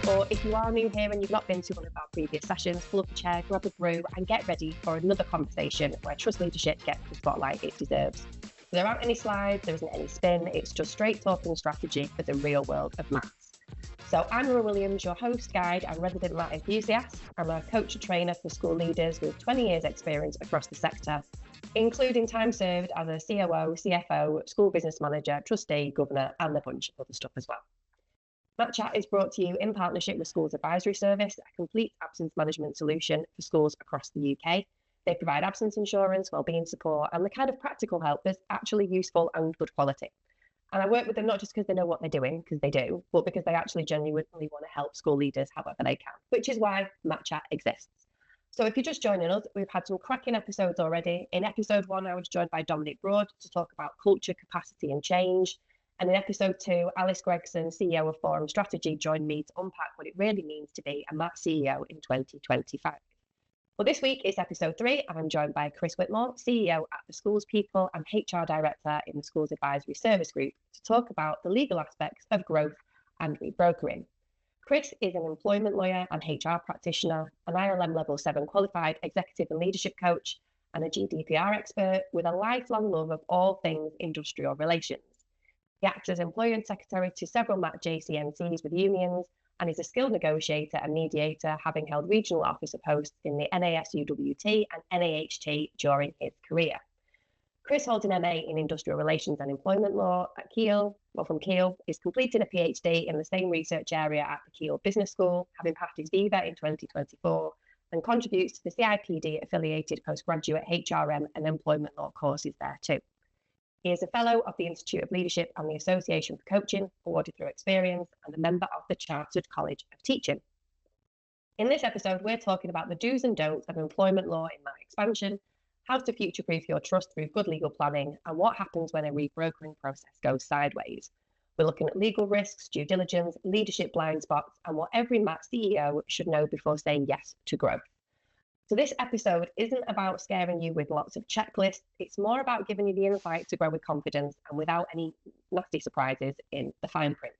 Or if you are new here and you've not been to one of our previous sessions, pull up a chair, grab a brew, and get ready for another conversation where trust leadership gets the spotlight it deserves. There aren't any slides, there isn't any spin, it's just straight talking strategy for the real world of maths. So I'm Laura Williams, your host, guide, and resident math enthusiast. I'm a coach and trainer for school leaders with 20 years experience across the sector, including time served as a COO, CFO, school business manager, trustee, governor, and a bunch of other stuff as well. MATChat is brought to you in partnership with Schools Advisory Service, a complete absence management solution for schools across the UK. They provide absence insurance, wellbeing support, and the kind of practical help that's actually useful and good quality. And I work with them not just because they know what they're doing, because they do, but because they actually genuinely want to help school leaders however they can, which is why MATChat exists. So if you're just joining us, we've had some cracking episodes already. In episode 1, I was joined by Dominic Broad to talk about culture, capacity, and change. And in episode 2, Alice Gregson, CEO of Forum Strategy, joined me to unpack what it really means to be a MAT CEO in 2025. Well, this week is episode 3, and I'm joined by Chris Whitmore, CEO at the Schools Pupil and HR Director in the Schools Advisory Service Group, to talk about the legal aspects of growth and rebrokering. Chris is an employment lawyer and HR practitioner, an ILM Level 7 qualified executive and leadership coach, and a GDPR expert with a lifelong love of all things industrial relations. He acts as employer and secretary to several MAT JCNCs with unions and is a skilled negotiator and mediator, having held regional officer posts in the NASUWT and NAHT during his career. Chris holds an MA in Industrial Relations and Employment Law from Keele, is completing a PhD in the same research area at the Keele Business School, having passed his Viva in 2024, and contributes to the CIPD-affiliated postgraduate HRM and employment law courses there too. He is a fellow of the Institute of Leadership and the Association for Coaching, awarded through experience, and a member of the Chartered College of Teaching. In this episode, we're talking about the do's and don'ts of employment law in MAT expansion, how to future-proof your trust through good legal planning, and what happens when a rebrokering process goes sideways. We're looking at legal risks, due diligence, leadership blind spots, and what every MAT CEO should know before saying yes to growth. So this episode isn't about scaring you with lots of checklists. It's more about giving you the insight to grow with confidence and without any nasty surprises in the fine print.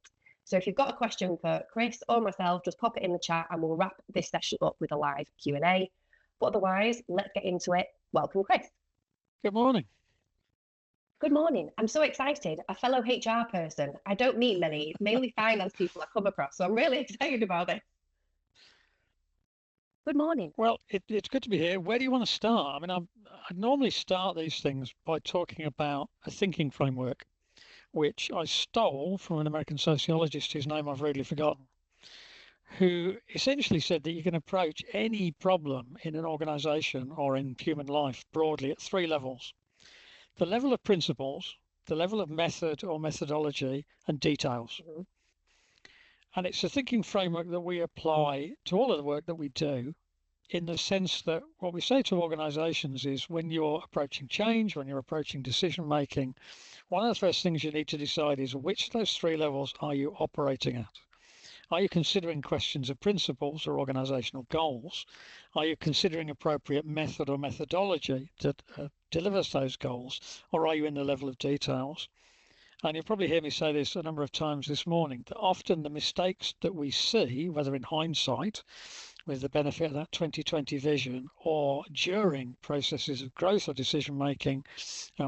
So if you've got a question for Chris or myself, just pop it in the chat and we'll wrap this session up with a live Q&A. But otherwise, let's get into it. Welcome, Chris. Good morning. Good morning. I'm so excited. A fellow HR person. I don't meet many. It's mainly finance people I come across. So I'm really excited about this. Good morning. Well, it's good to be here. Where do you want to start? I mean, I normally start these things by talking about a thinking framework, which I stole from an American sociologist whose name I've really forgotten, who essentially said that you can approach any problem in an organization or in human life broadly at 3 levels: the level of principles, the level of method or methodology, and details. Mm-hmm. And it's a thinking framework that we apply to all of the work that we do, in the sense that what we say to organizations is when you're approaching change, when you're approaching decision making, one of the first things you need to decide is which of those 3 levels are you operating at? Are you considering questions of principles or organizational goals? Are you considering appropriate method or methodology that delivers those goals? Or are you in the level of details? And you'll probably hear me say this a number of times this morning, that often the mistakes that we see, whether in hindsight, with the benefit of that 2020 vision, or during processes of growth or decision making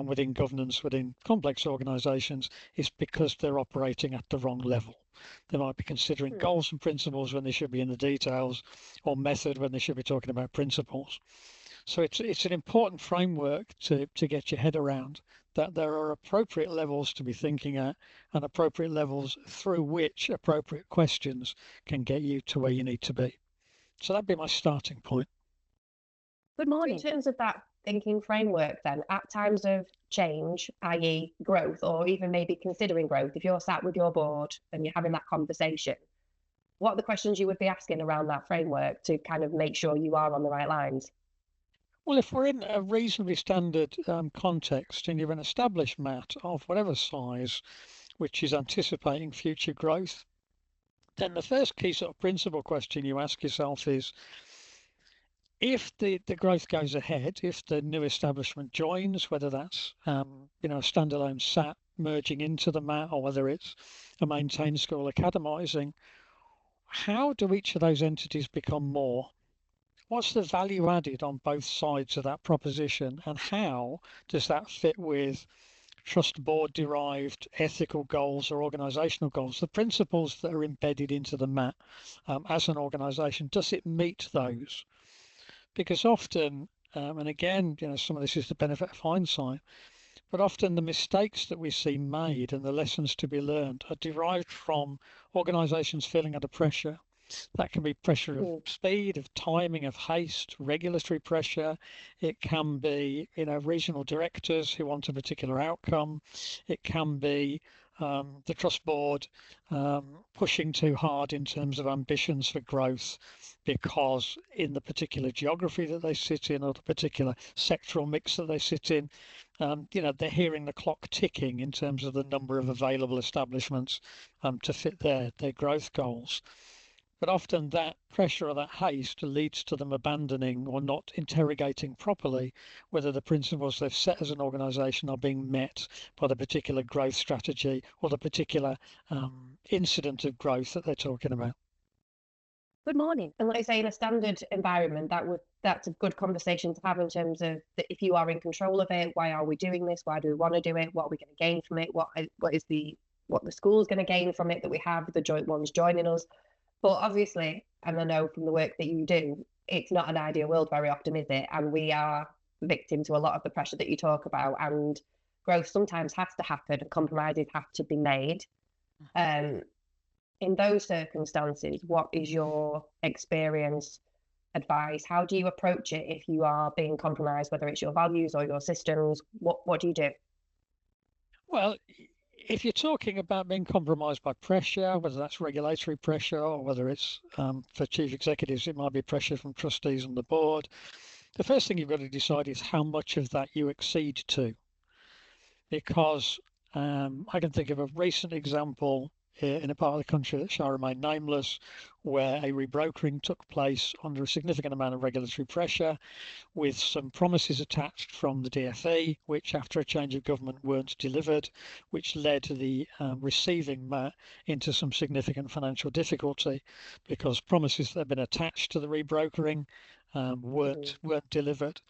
within governance, within complex organizations, is because they're operating at the wrong level. They might be considering goals and principles when they should be in the details, or method when they should be talking about principles. So it's an important framework to get your head around, that there are appropriate levels to be thinking at and appropriate levels through which appropriate questions can get you to where you need to be. So that'd be my starting point. Good morning. In terms of that thinking framework then, at times of change, i.e. growth, or even maybe considering growth, if you're sat with your board and you're having that conversation, what are the questions you would be asking around that framework to kind of make sure you are on the right lines? Well, if we're in a reasonably standard context and you're an established MAT of whatever size, which is anticipating future growth, then the first key sort of principle question you ask yourself is, if the growth goes ahead, if the new establishment joins, whether that's a standalone SAT merging into the MAT or whether it's a maintained school academising, how do each of those entities become more? What's the value added on both sides of that proposition, and how does that fit with trust board derived ethical goals or organizational goals, the principles that are embedded into the MAT as an organization? Does it meet those? Because often, and again, some of this is the benefit of hindsight, but often the mistakes that we see made and the lessons to be learned are derived from organizations feeling under pressure. That can be pressure of speed, of timing, of haste, regulatory pressure. It can be, regional directors who want a particular outcome. It can be the trust board pushing too hard in terms of ambitions for growth because in the particular geography that they sit in or the particular sectoral mix that they sit in, they're hearing the clock ticking in terms of the number of available establishments to fit their growth goals. But often that pressure or that haste leads to them abandoning or not interrogating properly whether the principles they've set as an organisation are being met by the particular growth strategy or the particular incident of growth that they're talking about. Good morning. And like I say, in a standard environment, that's a good conversation to have in terms of if you are in control of it, why are we doing this? Why do we want to do it? What are we going to gain from it? What the school's going to gain from it that we have the joint ones joining us? But obviously, and I know from the work that you do, it's not an ideal world very often, is it? And we are victim to a lot of the pressure that you talk about, and growth sometimes has to happen and compromises have to be made. In those circumstances, what is your experience, advice? How do you approach it if you are being compromised, whether it's your values or your systems? What do you do? Well, if you're talking about being compromised by pressure, whether that's regulatory pressure or whether it's for chief executives, it might be pressure from trustees on the board. The first thing you've got to decide is how much of that you accede to. Because I can think of a recent example in a part of the country that shall remain nameless, where a rebrokering took place under a significant amount of regulatory pressure, with some promises attached from the DfE, which after a change of government weren't delivered, which led the receiving MAT into some significant financial difficulty because promises that had been attached to the rebrokering weren't delivered.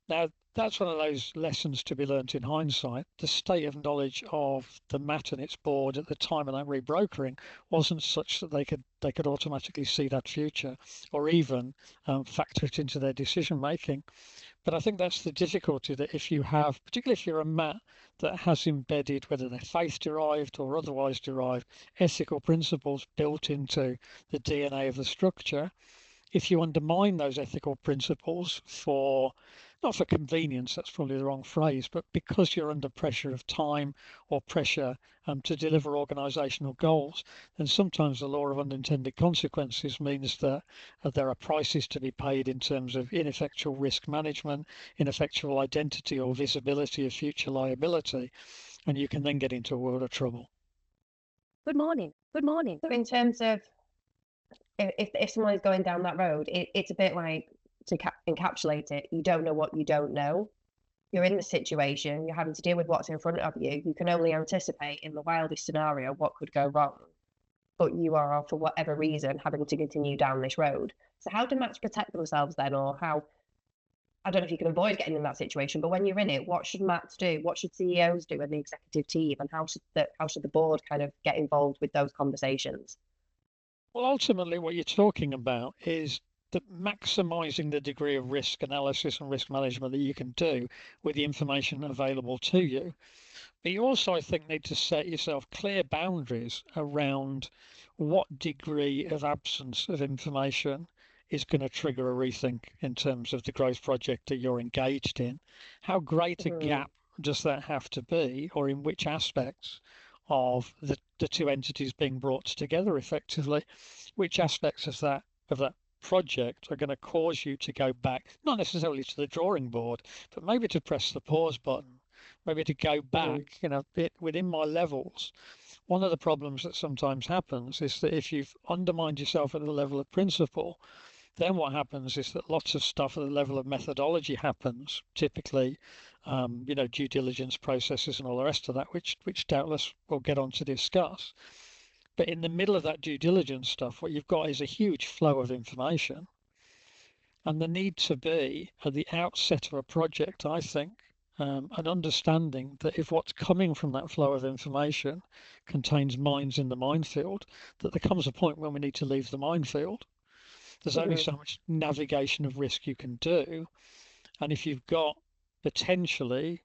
Now, that's one of those lessons to be learnt in hindsight. The state of knowledge of the MAT and its board at the time of that rebrokering wasn't such that they could automatically see that future or even factor it into their decision making. But I think that's the difficulty, that if you have, particularly if you're a MAT that has embedded, whether they're faith derived or otherwise derived, ethical principles built into the DNA of the structure, if you undermine those ethical principles not for convenience, that's probably the wrong phrase, but because you're under pressure of time or pressure to deliver organisational goals, then sometimes the law of unintended consequences means that there are prices to be paid in terms of ineffectual risk management, ineffectual identity or visibility of future liability, and you can then get into a world of trouble. Good morning. Good morning. So in terms of if someone is going down that road, it's a bit like, to encapsulate it, you don't know what you don't know. You're in the situation, you're having to deal with what's in front of you. You can only anticipate in the wildest scenario what could go wrong, but you are, for whatever reason, having to continue down this road. So how do MATs protect themselves then, or how, I don't know if you can avoid getting in that situation, but when you're in it, what should MATs do? What should CEOs do and the executive team, and how should the board kind of get involved with those conversations? Well, ultimately what you're talking about is maximising the degree of risk analysis and risk management that you can do with the information available to you. But you also, I think, need to set yourself clear boundaries around what degree of absence of information is going to trigger a rethink in terms of the growth project that you're engaged in. How great a gap does that have to be, or in which aspects of the two entities being brought together effectively, which aspects of that project are going to cause you to go back, not necessarily to the drawing board, but maybe to press the pause button, maybe to go back, bit within my levels. One of the problems that sometimes happens is that if you've undermined yourself at the level of principle, then what happens is that lots of stuff at the level of methodology happens, typically, due diligence processes and all the rest of that, which doubtless we'll get on to discuss. But in the middle of that due diligence stuff, what you've got is a huge flow of information. And the need to be at the outset of a project, I think, an understanding that if what's coming from that flow of information contains mines in the minefield, that there comes a point when we need to leave the minefield. There's only so much navigation of risk you can do. And if you've got potentially,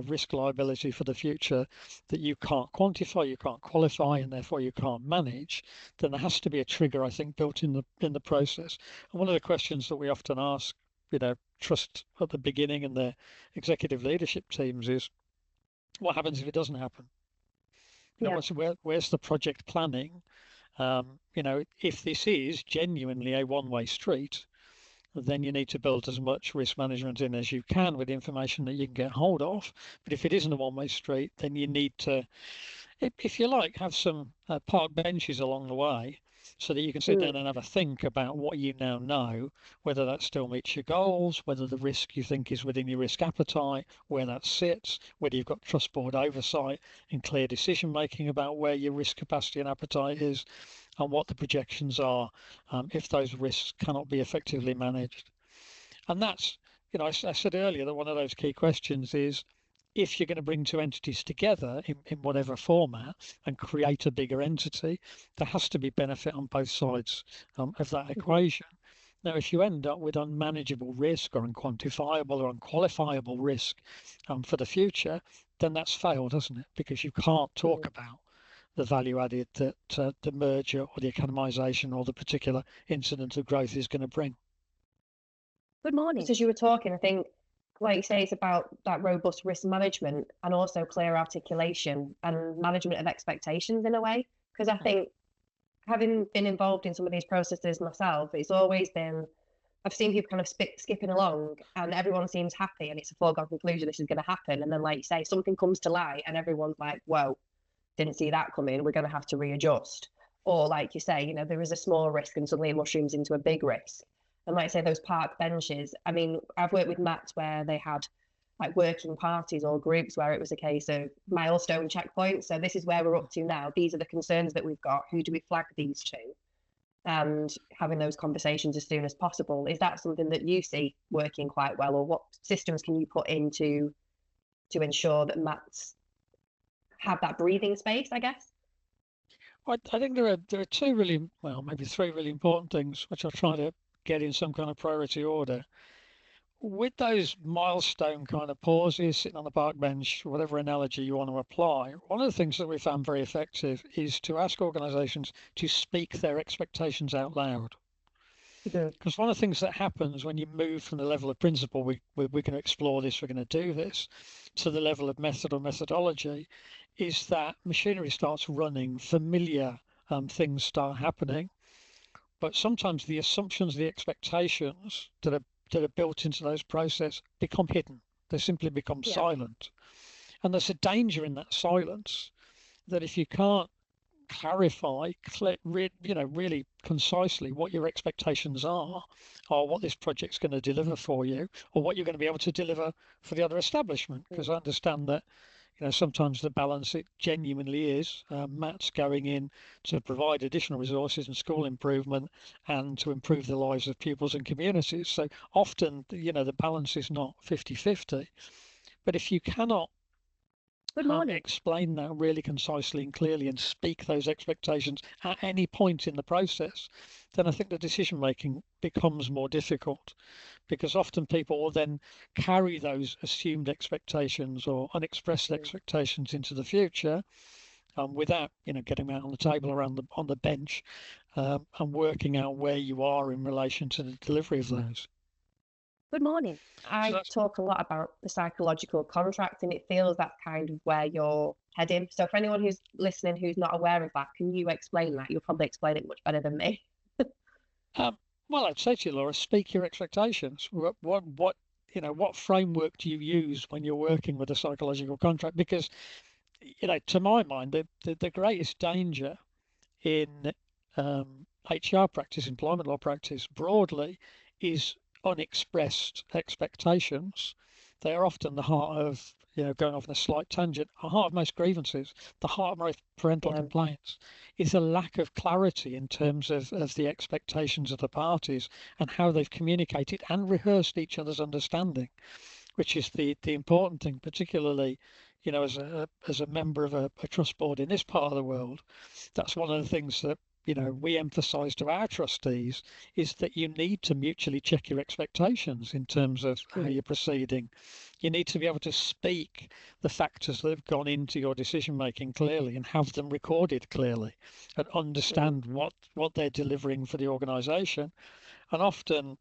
risk liability for the future that you can't quantify, you can't qualify, and therefore you can't manage, then there has to be a trigger, I think, built in the process. And one of the questions that we often ask, trust at the beginning and their executive leadership teams is, what happens if it doesn't happen? Where's the project planning? If this is genuinely a one-way street, then you need to build as much risk management in as you can with information that you can get hold of. But if it isn't a one-way street, then you need to, if you like, have some park benches along the way so that you can sit down and have a think about what you now know, whether that still meets your goals, whether the risk you think is within your risk appetite, where that sits, whether you've got trust board oversight and clear decision making about where your risk capacity and appetite is, and what the projections are if those risks cannot be effectively managed. And that's, I said earlier that one of those key questions is, if you're going to bring two entities together in whatever format and create a bigger entity, there has to be benefit on both sides of that equation. Now, if you end up with unmanageable risk or unquantifiable or unqualifiable risk for the future, then that's failed, hasn't it? Because you can't talk about the value added that the merger or the academisation or the particular incident of growth is going to bring. Good morning. As you were talking, I think, like you say, it's about that robust risk management and also clear articulation and management of expectations in a way. Because I think, having been involved in some of these processes myself, it's always been, I've seen people kind of skipping along and everyone seems happy and it's a foregone conclusion this is going to happen. And then, like you say, something comes to light and everyone's like, whoa, didn't see that coming, we're going to have to readjust. Or like you say, there is a small risk and suddenly it mushrooms into a big risk. And like I say, those park benches, I mean, I've worked with MATChat where they had like working parties or groups where it was a case of milestone checkpoints. So this is where we're up to now. These are the concerns that we've got. Who do we flag these to? And having those conversations as soon as possible. Is that something that you see working quite well, or what systems can you put into to ensure that MATs have that breathing space, I guess? I think there are two really, well, maybe three really important things which I'll try to get in some kind of priority order. With those milestone kind of pauses, sitting on the park bench, whatever analogy you want to apply, one of the things that we found very effective is to ask organisations to speak their expectations out loud. Because one of the things that happens when you move from the level of principle, we're going to explore this, we're going to do this, to the level of method or methodology, is that machinery starts running, familiar things start happening. But sometimes the assumptions, the expectations that are built into those processes become hidden. They simply become silent. And there's a danger in that silence that if you can't clarify, really concisely what your expectations are, or what this project's going to deliver for you, or what you're going to be able to deliver for the other establishment. Because I understand that sometimes the balance, it genuinely is MATs going in to provide additional resources and school improvement and to improve the lives of pupils and communities. So often, the balance is not 50-50. But if you cannot explain that really concisely and clearly and speak those expectations at any point in the process, then I think the decision making becomes more difficult, because often people will then carry those assumed expectations or unexpressed expectations into the future without getting them out on the table or on the bench and working out where you are in relation to the delivery of those. Good morning. I talk a lot about the psychological contract, and it feels that's kind of where you're heading. So for anyone who's listening who's not aware of that, can you explain that? You'll probably explain it much better than me. Well, I'd say to you, Laura, speak your expectations. What framework do you use when you're working with a psychological contract? Because, to my mind, the greatest danger in HR practice, employment law practice broadly, is unexpressed expectations. They are often the heart of going off on a slight tangent, the heart of most grievances, the heart of most parental Yeah. complaints is a lack of clarity in terms of the expectations of the parties and how they've communicated and rehearsed each other's understanding, which is the important thing, particularly, as a member of a trust board in this part of the world. That's one of the things that we emphasize to our trustees, is that you need to mutually check your expectations in terms of how you're proceeding. You need to be able to speak the factors that have gone into your decision making clearly and have them recorded clearly, and understand what they're delivering for the organization. And often,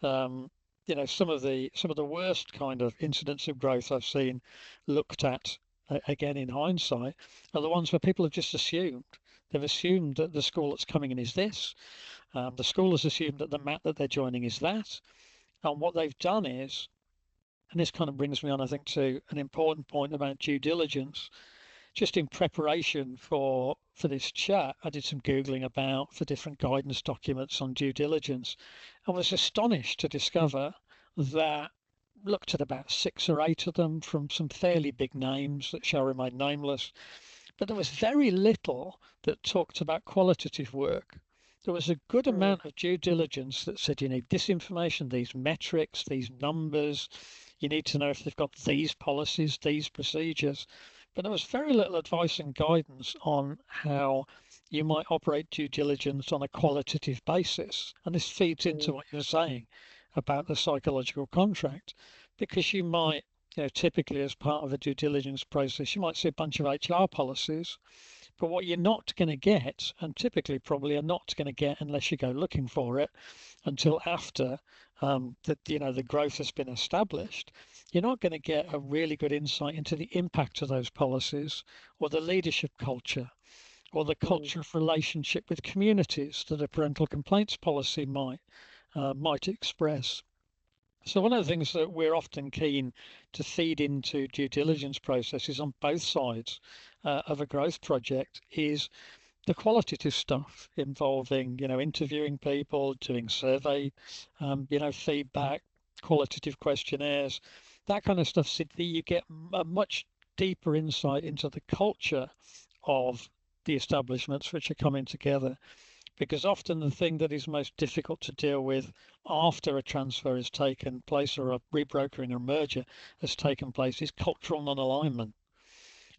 some of the worst kind of incidents of growth I've seen looked at, again in hindsight, are the ones where people have just assumed. They've assumed that the school that's coming in is this. The school has assumed that the MAT that they're joining is that. And what they've done is, and this kind of brings me on, I think, to an important point about due diligence. Just in preparation for this chat, I did some Googling about for different guidance documents on due diligence, and was astonished to discover that, looked at about 6 or 8 of them from some fairly big names that shall remain nameless, but there was very little that talked about qualitative work. There was a good amount of due diligence that said you need this information, these metrics, these numbers. You need to know if they've got these policies, these procedures. But there was very little advice and guidance on how you might operate due diligence on a qualitative basis. And this feeds into what you're saying about the psychological contract, because you might, typically as part of a due diligence process, you might see a bunch of HR policies, but what you're not going to get, and typically probably are not going to get unless you go looking for it until after the growth has been established, you're not going to get a really good insight into the impact of those policies, or the leadership culture, or the culture of relationship with communities that a parental complaints policy might express. So one of the things that we're often keen to feed into due diligence processes on both sides of a growth project is the qualitative stuff involving, interviewing people, doing survey, feedback, qualitative questionnaires, that kind of stuff, so that you get a much deeper insight into the culture of the establishments which are coming together. Because often the thing that is most difficult to deal with after a transfer has taken place, or a rebrokering or merger has taken place, is cultural non-alignment.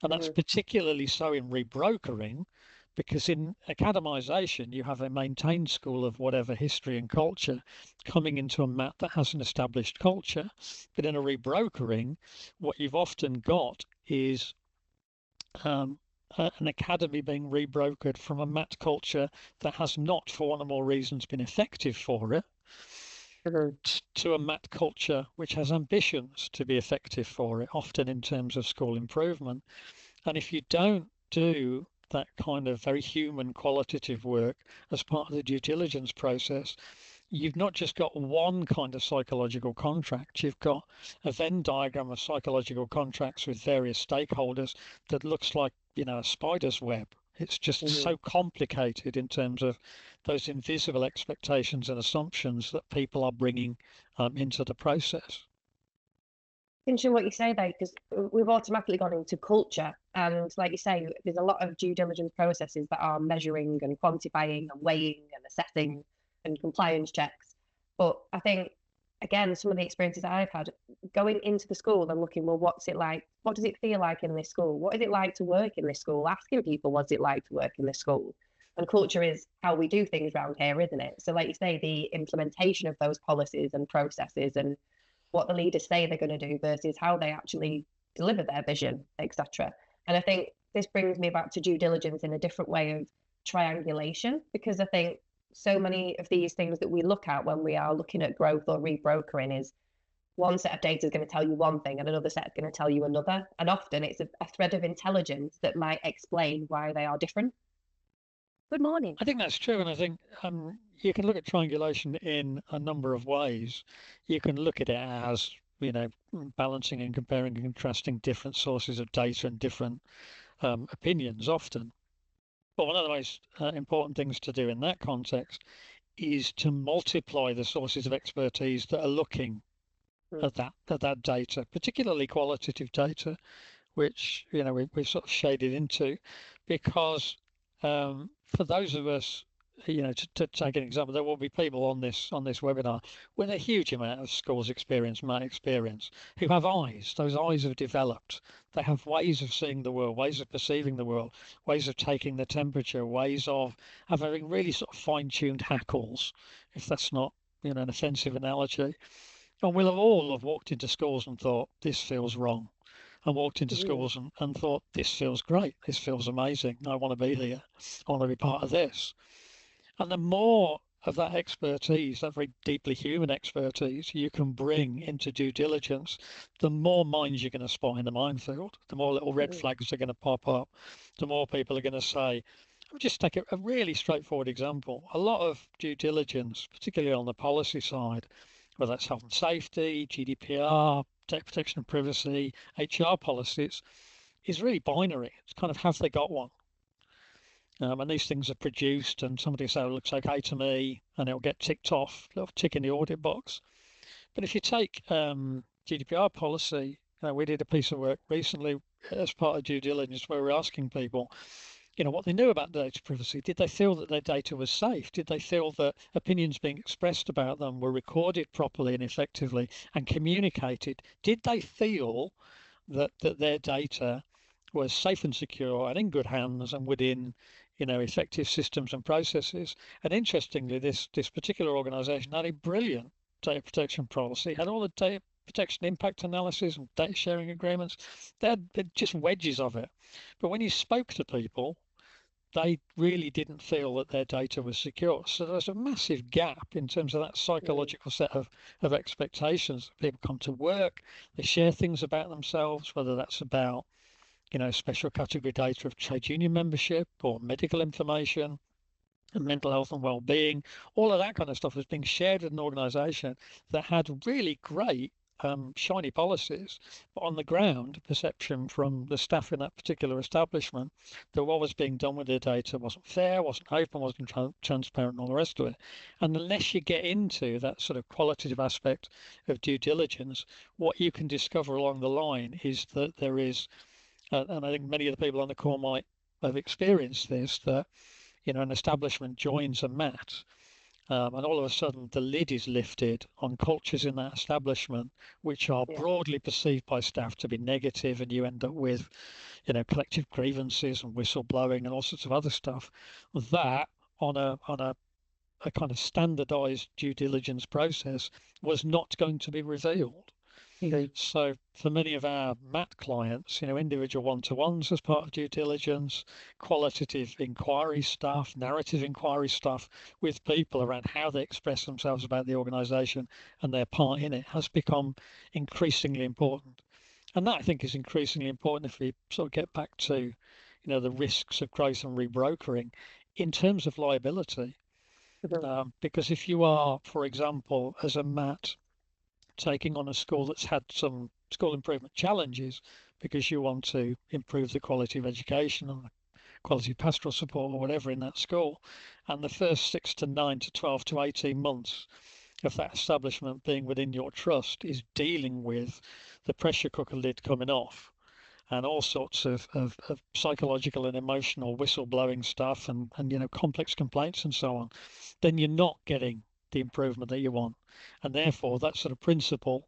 And that's particularly so in rebrokering, because in academisation, you have a maintained school of whatever history and culture coming into a MAT that has an established culture. But in a rebrokering, what you've often got is an academy being rebrokered from a MAT culture that has not, for one or more reasons, been effective for it, to a MAT culture which has ambitions to be effective for it, often in terms of school improvement. And if you don't do that kind of very human qualitative work as part of the due diligence process, you've not just got one kind of psychological contract, you've got a Venn diagram of psychological contracts with various stakeholders that looks like, a spider's web. It's just so complicated in terms of those invisible expectations and assumptions that people are bringing into the process. Interesting what you say there, because we've automatically gone into culture, and like you say, there's a lot of due diligence processes that are measuring and quantifying and weighing and assessing and compliance checks. But I think, again, some of the experiences I've had going into the school and looking, well, what's it like? What does it feel like in this school? What is it like to work in this school? Asking people, what's it like to work in this school? And culture is how we do things around here, isn't it? So like you say, the implementation of those policies and processes and what the leaders say they're going to do versus how they actually deliver their vision, etc. And I think this brings me back to due diligence in a different way of triangulation, because I think so many of these things that we look at when we are looking at growth or rebrokering is one set of data is going to tell you one thing and another set is going to tell you another. And often it's a thread of intelligence that might explain why they are different. Good morning. I think that's true. And I think you can look at triangulation in a number of ways. You can look at it as, balancing and comparing and contrasting different sources of data and different opinions often. But one of the most important things to do in that context is to multiply the sources of expertise that are looking of that data, particularly qualitative data, which we've sort of shaded into, because for those of us, to take an example, there will be people on this webinar with a huge amount of schools experience, my experience, who have eyes. Those eyes have developed. They have ways of seeing the world, ways of perceiving the world, ways of taking the temperature, ways of having really sort of fine-tuned hackles, if that's not an offensive analogy. And we'll have all have walked into schools and thought, this feels wrong, and walked into schools and thought, this feels great, this feels amazing, I want to be here, I want to be part of this. And the more of that expertise, that very deeply human expertise, you can bring into due diligence, the more minds you're going to spot in the minefield, the more little red flags are going to pop up, the more people are going to say, I'll just take a really straightforward example. A lot of due diligence, particularly on the policy side, whether that's health and safety, GDPR, data protection and privacy, HR policies, is really binary. It's kind of, have they got one? And these things are produced and somebody will say, it looks okay to me, and it'll get ticked off, a little tick in the audit box. But if you take GDPR policy, we did a piece of work recently as part of due diligence where we're asking people, what they knew about data privacy. Did they feel that their data was safe? Did they feel that opinions being expressed about them were recorded properly and effectively and communicated? Did they feel that their data was safe and secure and in good hands and within effective systems and processes? And interestingly, this particular organization had a brilliant data protection policy, had all the data protection impact analysis and data sharing agreements. They had just wedges of it. But when you spoke to people, they really didn't feel that their data was secure. So there's a massive gap in terms of that psychological set of expectations. People come to work, they share things about themselves, whether that's about special category data of trade union membership or medical information and mental health and well-being. All of that kind of stuff was being shared with an organization that had really great shiny policies, but on the ground, perception from the staff in that particular establishment that what was being done with their data wasn't fair, wasn't open, wasn't transparent, and all the rest of it. And unless you get into that sort of qualitative aspect of due diligence, what you can discover along the line is that there is, and I think many of the people on the call might have experienced this, that an establishment joins a MAT, and all of a sudden the lid is lifted on cultures in that establishment which are broadly perceived by staff to be negative, and you end up with collective grievances and whistleblowing and all sorts of other stuff that on a kind of standardized due diligence process was not going to be revealed. So for many of our MAT clients, individual one-to-ones as part of due diligence, qualitative inquiry stuff, narrative inquiry stuff with people around how they express themselves about the organization and their part in it has become increasingly important. And that, I think, is increasingly important if we sort of get back to, the risks of growth and rebrokering in terms of liability. Because if you are, for example, as a MAT, taking on a school that's had some school improvement challenges because you want to improve the quality of education and the quality of pastoral support or whatever in that school, and the first 6 to 9 to 12 to 18 months of that establishment being within your trust is dealing with the pressure cooker lid coming off and all sorts of psychological and emotional whistleblowing stuff and complex complaints and so on, then you're not getting the improvement that you want. And therefore, that sort of principle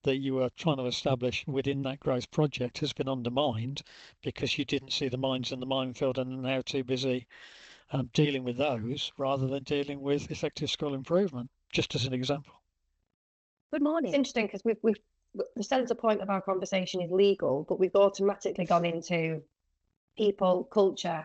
that you were trying to establish within that growth project has been undermined because you didn't see the mines in the minefield and are now too busy dealing with those rather than dealing with effective school improvement, just as an example. Good morning. It's interesting because we've the centre point of our conversation is legal, but we've automatically gone into people, culture,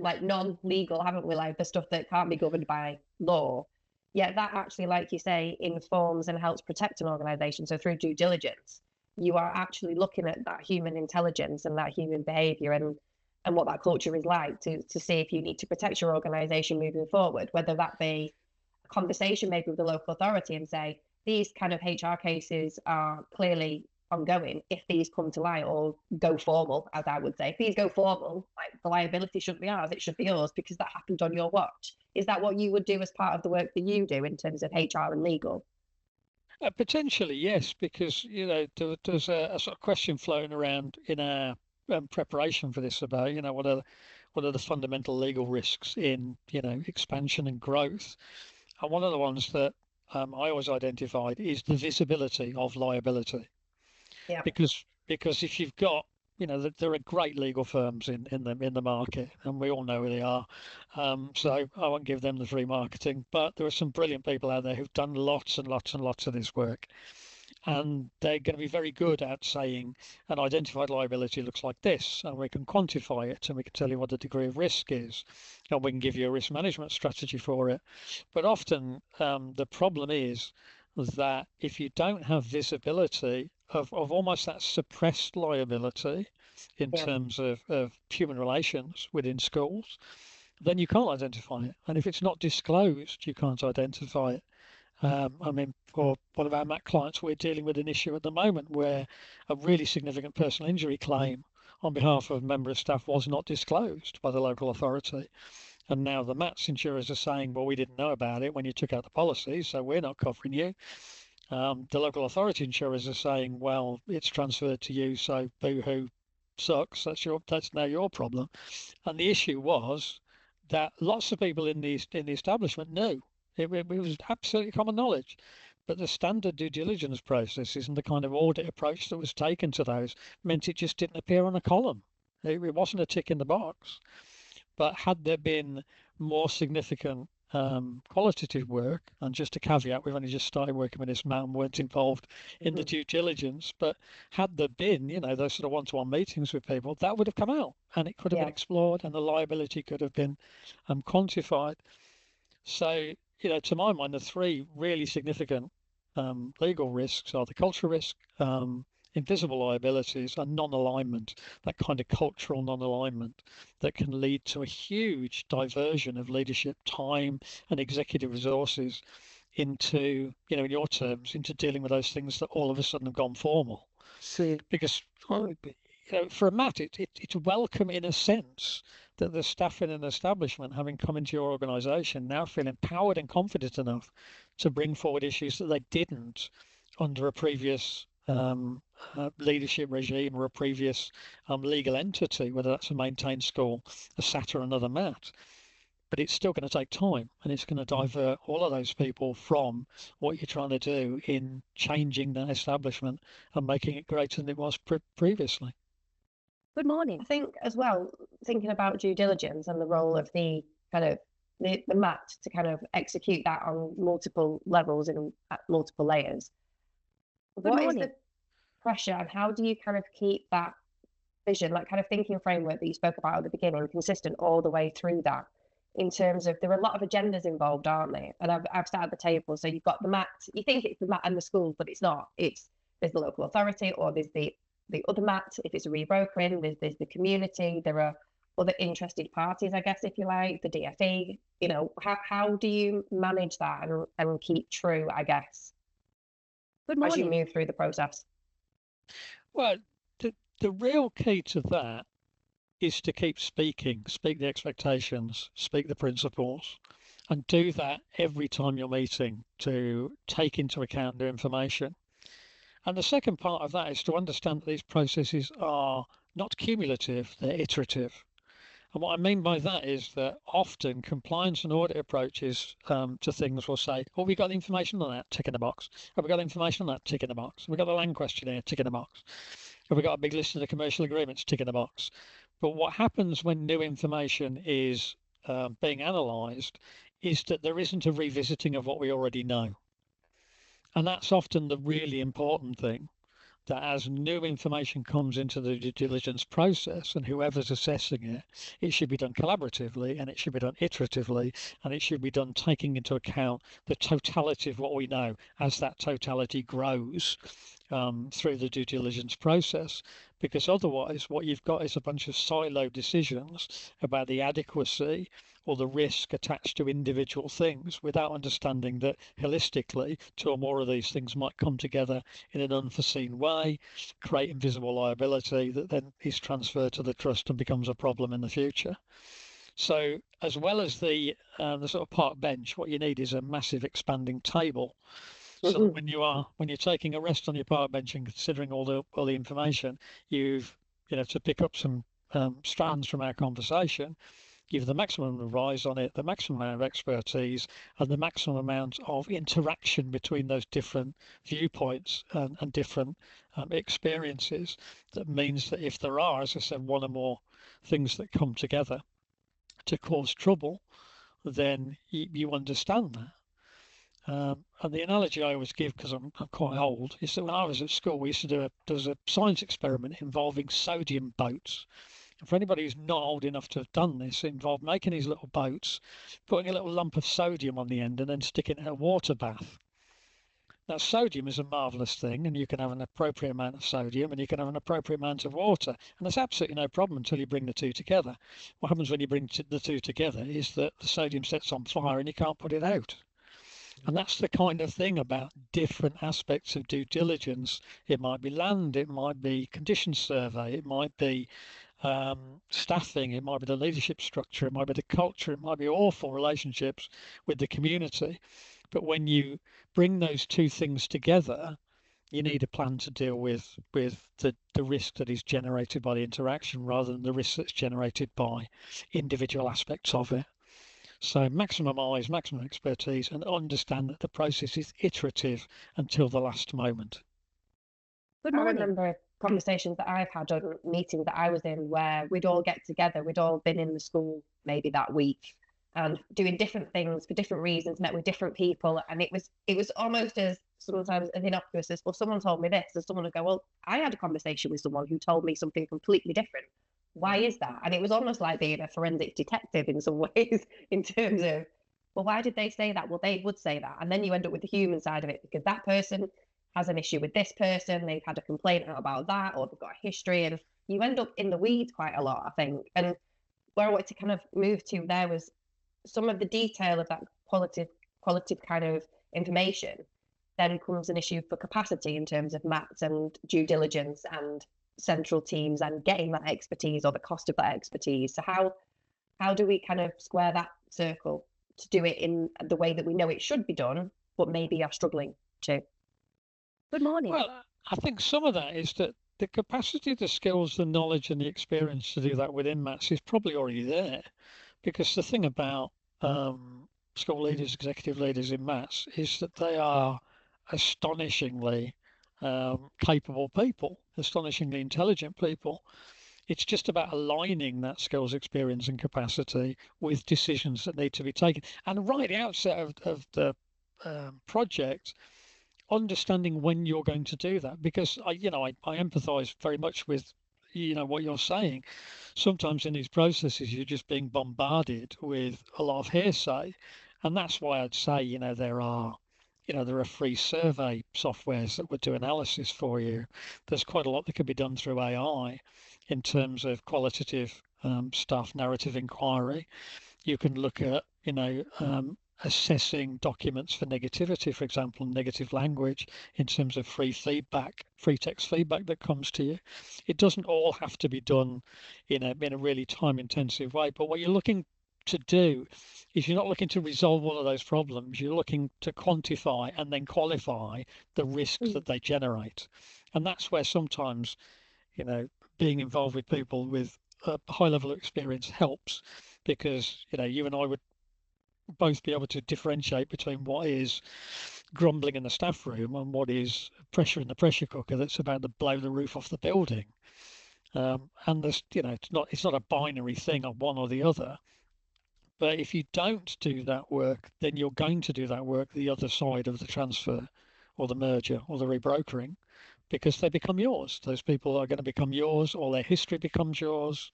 like non-legal, haven't we? Like the stuff that can't be governed by law. Yet that actually, like you say, informs and helps protect an organisation. So through due diligence, you are actually looking at that human intelligence and that human behaviour and what that culture is like to see if you need to protect your organisation moving forward, whether that be a conversation maybe with the local authority and say, these kind of HR cases are clearly ongoing. If these come to light or go formal, as I would say, if these go formal, like the liability shouldn't be ours, it should be yours because that happened on your watch. Is that what you would do as part of the work that you do in terms of HR and legal? Potentially, yes, because there's a sort of question floating around in our preparation for this about what are the fundamental legal risks in expansion and growth, and one of the ones that I always identified is the visibility of liability, Yeah. because if you've got there are great legal firms in the market, and we all know who they are. So I won't give them the free marketing, but there are some brilliant people out there who've done lots and lots and lots of this work, and they're going to be very good at saying an identified liability looks like this, and we can quantify it, and we can tell you what the degree of risk is, and we can give you a risk management strategy for it. But often the problem is that if you don't have visibility of almost that suppressed liability in Yeah. terms of human relations within schools, then you can't identify it. And if it's not disclosed, you can't identify it. I mean, for one of our MAT clients, we're dealing with an issue at the moment where a really significant personal injury claim on behalf of a member of staff was not disclosed by the local authority. And now the MATs insurers are saying, well, we didn't know about it when you took out the policy, so we're not covering you. The local authority insurers are saying, well, it's transferred to you, so boo-hoo, sucks. That's now your problem. And the issue was that lots of people in the establishment knew. It was absolutely common knowledge. But the standard due diligence processes and the kind of audit approach that was taken to those meant it just didn't appear on a column. It wasn't a tick in the box. But had there been more significant qualitative work, and just a caveat, we've only just started working with this man and weren't involved in the due diligence, but had there been, those sort of one-to-one meetings with people, that would have come out and it could have been Yeah. explored and the liability could have been quantified. So, to my mind, the three really significant legal risks are the cultural risk, invisible liabilities, and non-alignment, that kind of cultural non-alignment that can lead to a huge diversion of leadership time and executive resources into, in your terms, into dealing with those things that all of a sudden have gone formal. Because for a MAT, it's welcome in a sense that the staff in an establishment, having come into your organisation, now feel empowered and confident enough to bring forward issues that they didn't under a previous leadership regime or a previous legal entity, whether that's a maintained school, a SAT, or another MAT. But it's still going to take time, and it's going to divert all of those people from what you're trying to do in changing that establishment and making it greater than it was previously. Good morning. I think as well, thinking about due diligence and the role of the kind of the MAT to kind of execute that on multiple levels and at multiple layers. What is the pressure and how do you kind of keep that vision, like kind of thinking framework that you spoke about at the beginning, consistent all the way through that? In terms of there are a lot of agendas involved, aren't they? And I've sat at the table, so you've got the MAT. You think it's the MAT and the schools, but it's not. There's the local authority, or there's the other MAT. If it's a rebrokering, there's the community. There are other interested parties, I guess, if you like, the DFE. How do you manage that and keep true, I guess, as you move through the process? Well, the real key to that is to keep speak the expectations, speak the principles, and do that every time you're meeting to take into account new information. And the second part of that is to understand that these processes are not cumulative, they're iterative. And what I mean by that is that often compliance and audit approaches to things will say, oh, we got the information on that, tick in the box. Have we got the information on that, tick in the box. We got the land questionnaire, tick in the box. Have we got a big list of the commercial agreements, tick in the box. But what happens when new information is being analysed is that there isn't a revisiting of what we already know. And that's often the really important thing, that as new information comes into the due diligence process and whoever's assessing it, it should be done collaboratively and it should be done iteratively and it should be done taking into account the totality of what we know as that totality grows through the due diligence process. Because otherwise what you've got is a bunch of siloed decisions about the adequacy or the risk attached to individual things without understanding that holistically two or more of these things might come together in an unforeseen way, create invisible liability that then is transferred to the trust and becomes a problem in the future. So as well as the sort of park bench, what you need is a massive expanding table so that when you're taking a rest on your park bench and considering all the information, you've to pick up some strands from our conversation, give the maximum of rise on it, the maximum amount of expertise, and the maximum amount of interaction between those different viewpoints and different experiences. That means that if there are, as I said, one or more things that come together to cause trouble, then you understand that. And the analogy I always give, because I'm quite old, is that when I was at school, we used to there was a science experiment involving sodium boats. And for anybody who's not old enough to have done this, it involved making these little boats, putting a little lump of sodium on the end, and then sticking it in a water bath. Now, sodium is a marvellous thing, and you can have an appropriate amount of sodium and you can have an appropriate amount of water. And there's absolutely no problem until you bring the two together. What happens when you bring the two together is that the sodium sets on fire and you can't put it out. And that's the kind of thing about different aspects of due diligence. It might be land, it might be conditions survey, it might be staffing, it might be the leadership structure, it might be the culture, it might be awful relationships with the community. But when you bring those two things together, you need a plan to deal with the risk that is generated by the interaction rather than the risk that's generated by individual aspects of it. So maximize maximum expertise and understand that the process is iterative until the last moment. Good morning. I remember conversations that I've had or meetings that I was in where we'd all get together, we'd all been in the school maybe that week and doing different things for different reasons, met with different people. And it was almost as sometimes as innocuous as, well, someone told me this, and someone would go, well, I had a conversation with someone who told me something completely different. Why is that? And it was almost like being a forensic detective in some ways, in terms of, well, why did they say that? Well, they would say that. And then you end up with the human side of it, because that person has an issue with this person, they've had a complaint about that, or they've got a history, and you end up in the weeds quite a lot, I think. And where I wanted to kind of move to there was some of the detail of that qualitative kind of information then comes an issue for capacity in terms of MATs and due diligence and central teams and getting that expertise or the cost of that expertise. So how do we kind of square that circle to do it in the way that we know it should be done, but maybe are struggling to? Good morning. Well, I think some of that is that the capacity, the skills, the knowledge and the experience to do that within MATs is probably already there. Because the thing about school leaders, executive leaders in MATs is that they are astonishingly capable people, astonishingly intelligent people. It's just about aligning that skills, experience and capacity with decisions that need to be taken. And right at the outset of the project, understanding when you're going to do that, because I empathise very much with what you're saying. Sometimes in these processes you're just being bombarded with a lot of hearsay, and that's why I'd say there are free survey softwares that would do analysis for you. There's quite a lot that could be done through AI in terms of qualitative staff narrative inquiry. You can look at assessing documents for negativity, for example, negative language in terms of free feedback, free text feedback that comes to you. It doesn't all have to be done in a really time intensive way, but what you're looking to do is you're not looking to resolve all of those problems. You're looking to quantify and then qualify the risks that they generate. And that's where sometimes, being involved with people with a high level of experience helps, because, you and I would both be able to differentiate between what is grumbling in the staff room and what is pressure in the pressure cooker that's about to blow the roof off the building. And there's, it's not a binary thing of one or the other. But if you don't do that work, then you're going to do that work the other side of the transfer or the merger or the rebrokering, because they become yours. Those people are going to become yours, or their history becomes yours.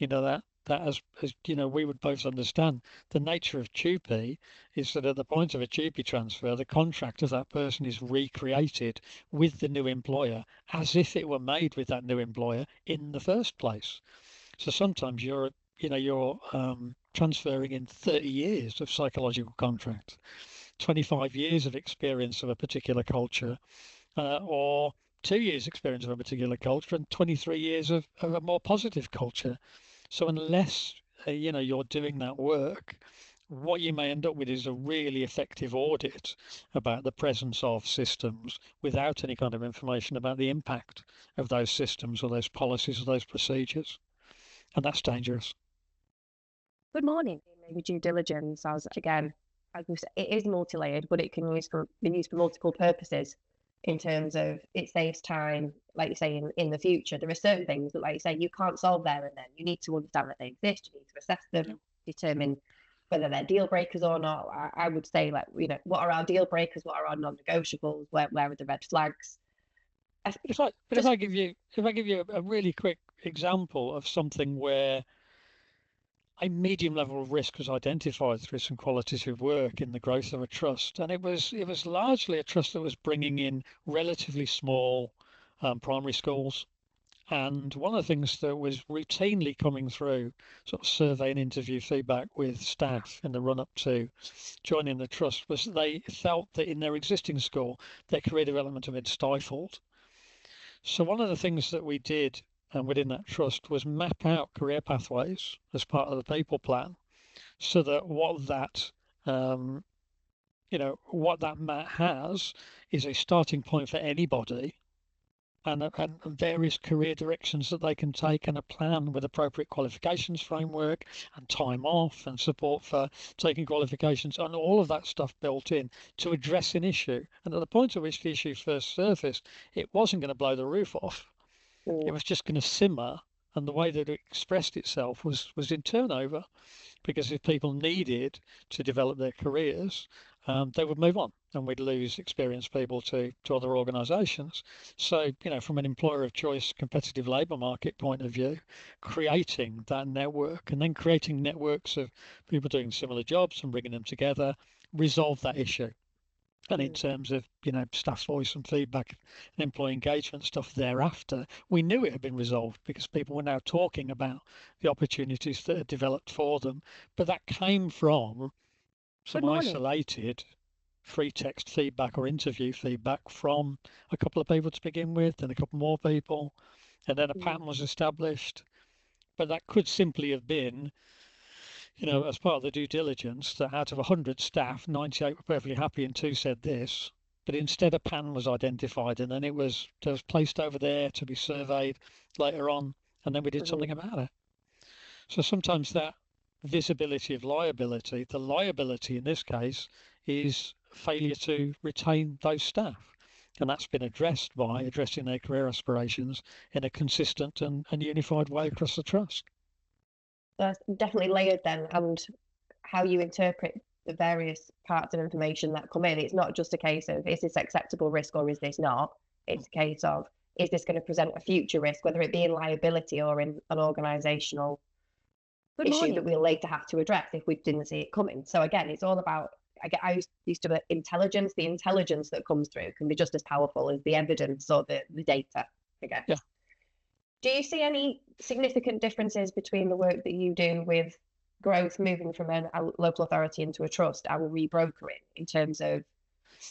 That as we would both understand, the nature of TUPE is that at the point of a TUPE transfer, the contract of that person is recreated with the new employer as if it were made with that new employer in the first place. So sometimes you're transferring in 30 years of psychological contract, 25 years of experience of a particular culture, or 2 years experience of a particular culture and 23 years of a more positive culture. So unless you're doing that work what you may end up with is a really effective audit about the presence of systems without any kind of information about the impact of those systems or those policies or those procedures. And that's dangerous. Good morning. Maybe due diligence, as again, as we said, it is multi-layered, but it can be used for multiple purposes in terms of it saves time, like you say, in the future. There are certain things that, like you say, you can't solve there and then. You need to understand that they exist, you need to assess them, determine whether they're deal breakers or not. I would say, like, what are our deal breakers? What are our non-negotiables? Where are the red flags? If I give you a really quick example of something where a medium level of risk was identified through some qualitative work in the growth of a trust, and it was largely a trust that was bringing in relatively small primary schools. And one of the things that was routinely coming through sort of survey and interview feedback with staff in the run up to joining the trust was they felt that in their existing school, their career development had been stifled. So one of the things that we did within that trust was map out career pathways as part of the people plan, so that what that map has is a starting point for anybody, and various career directions that they can take, and a plan with appropriate qualifications framework and time off and support for taking qualifications, and all of that stuff built in to address an issue. And at the point at which the issue first surfaced, it wasn't going to blow the roof off. It was just going to simmer, and the way that it expressed itself was in turnover, because if people needed to develop their careers, they would move on, and we'd lose experienced people to other organisations. So, from an employer of choice, competitive labour market point of view, creating that network and then creating networks of people doing similar jobs and bringing them together resolve that issue. And in terms of, staff voice and feedback and employee engagement stuff thereafter, we knew it had been resolved because people were now talking about the opportunities that had developed for them. But that came from some isolated free text feedback or interview feedback from a couple of people to begin with, and a couple more people, and then a pattern was established. But that could simply have been, as part of the due diligence, that out of 100 staff, 98 were perfectly happy and 2 said this. But instead, a pattern was identified, and then it was placed over there to be surveyed later on, and then we did something about it. So sometimes that visibility of liability, the liability in this case is failure to retain those staff. And that's been addressed by addressing their career aspirations in a consistent and unified way across the trust. That's definitely layered then, and how you interpret the various parts of information that come in. It's not just a case of, is this acceptable risk or is this not? It's a case of, is this going to present a future risk, whether it be in liability or in an organisational issue that we'll later have to address if we didn't see it coming. So again, it's all about, I used to intelligence. The intelligence that comes through can be just as powerful as the evidence or the data, I guess. Yeah. Do you see any significant differences between the work that you do with growth, moving from a local authority into a trust, and rebrokering in terms of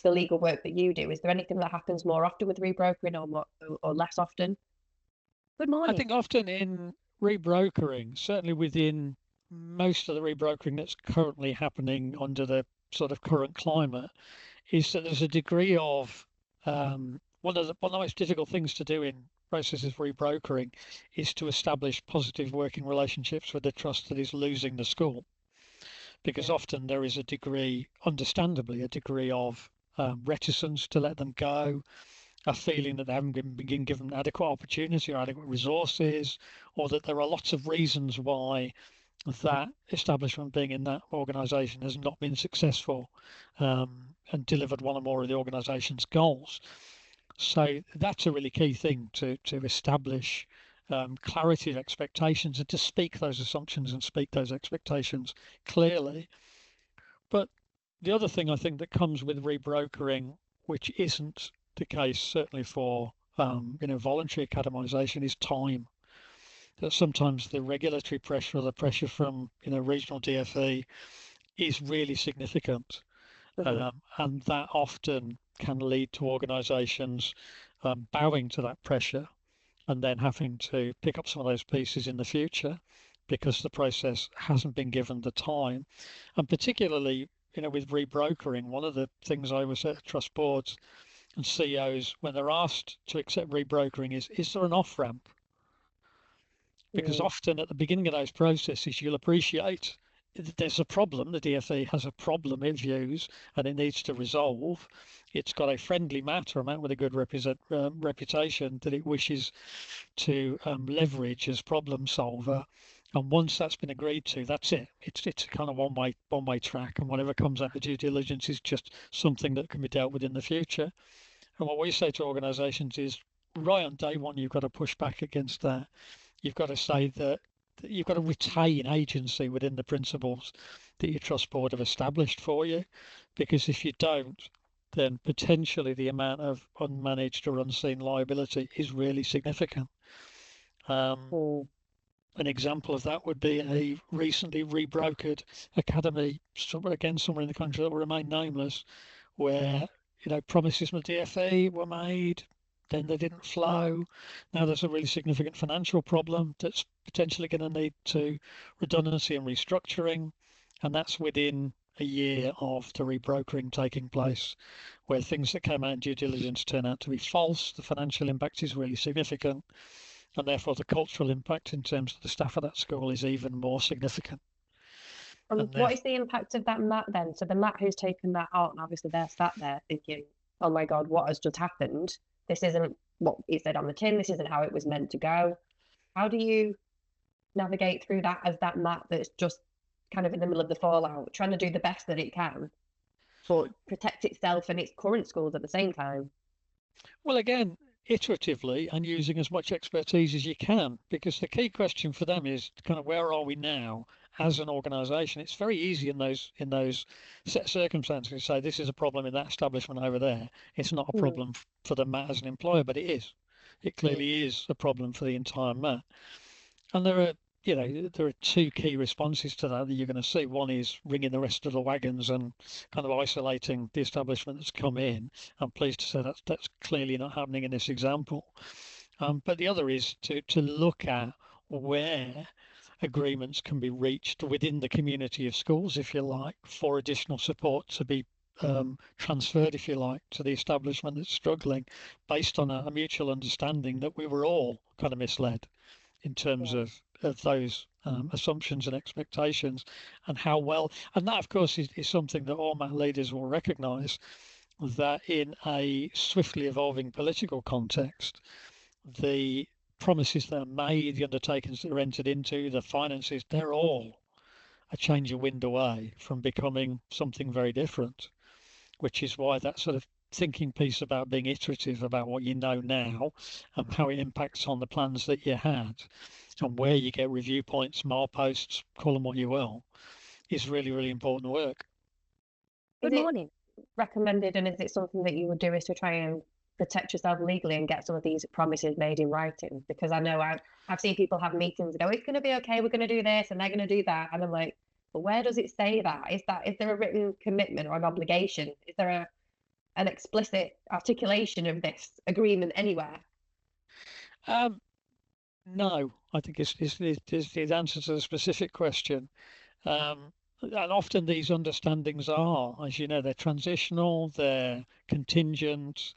the legal work that you do? Is there anything that happens more often with rebrokering or less often? Good morning. I think often in rebrokering, certainly within most of the rebrokering that's currently happening under the sort of current climate, is that there's a degree of one of the most difficult things to do in processes of rebrokering is to establish positive working relationships with the trust that is losing the school, because often there is a degree, understandably, a degree of reticence to let them go, a feeling that they haven't been given adequate opportunity or adequate resources, or that there are lots of reasons why that establishment being in that organisation has not been successful and delivered one or more of the organisation's goals. So that's a really key thing, to establish clarity of expectations and to speak those assumptions and speak those expectations clearly. But the other thing I think that comes with rebrokering, which isn't the case certainly for voluntary academisation, is time. That sometimes the regulatory pressure or the pressure from regional DFE is really significant, and that often can lead to organisations bowing to that pressure and then having to pick up some of those pieces in the future because the process hasn't been given the time. And particularly, with rebrokering, one of the things I always say to trust boards and CEOs when they're asked to accept rebrokering is there an off ramp? Because often at the beginning of those processes, you'll appreciate there's a problem. The DfE has a problem it views and it needs to resolve. It's got a friendly matter amount with a good reputation that it wishes to leverage as problem solver. And once that's been agreed to, that's it. It's a kind of one way track, and whatever comes out of due diligence is just something that can be dealt with in the future. And what we say to organisations is, right on day one, you've got to push back against that. You've got to say that you've got to retain agency within the principles that your trust board have established for you, because if you don't, then potentially the amount of unmanaged or unseen liability is really significant. An example of that would be a recently rebrokered academy, somewhere in the country that will remain nameless, where promises from the DfE were made, then they didn't flow. Now there's a really significant financial problem that's potentially going to need to redundancy and restructuring, and that's within a year of the rebrokering taking place, where things that came out in due diligence turn out to be false. The financial impact is really significant, and therefore the cultural impact in terms of the staff at that school is even more significant. And what is the impact of that MAT then? So the MAT who's taken that out, and obviously they're sat there thinking, oh my God, what has just happened? This isn't what it said on the tin. This isn't how it was meant to go. How do you navigate through that as that MAT that's just kind of in the middle of the fallout, trying to do the best that it can, but protect itself and its current schools at the same time? Well, again, iteratively and using as much expertise as you can, because the key question for them is kind of where are we now as an organisation? It's very easy in those set circumstances to say this is a problem in that establishment over there. It's not a problem for the MAT as an employer, but it is. It clearly is a problem for the entire MAT. And there are two key responses to that you're going to see. One is ringing the rest of the wagons and kind of isolating the establishment that's come in. I'm pleased to say that's clearly not happening in this example. But the other is to look at where agreements can be reached within the community of schools, if you like, for additional support to be transferred, if you like, to the establishment that's struggling, based on a mutual understanding that we were all kind of misled in terms of those assumptions and expectations, and how well. And that, of course, is something that all MAT leaders will recognise, that in a swiftly evolving political context, the promises that are made, the undertakings that are entered into, the finances, they're all a change of wind away from becoming something very different, which is why that sort of thinking piece about being iterative about what you know now and how it impacts on the plans that you had and where you get review points, mileposts, call them what you will, is really, really important work. Good morning. Recommended, and is it something that you would do, is to try and protect yourself legally and get some of these promises made in writing? Because I know I've seen people have meetings and go, it's going to be okay, we're going to do this and they're going to do that, and I'm like, but where does it say that? Is there a written commitment or an obligation? Is there an explicit articulation of this agreement anywhere? No, I think it's the answer to the specific question. And often these understandings are, as you know, they're transitional, they're contingent,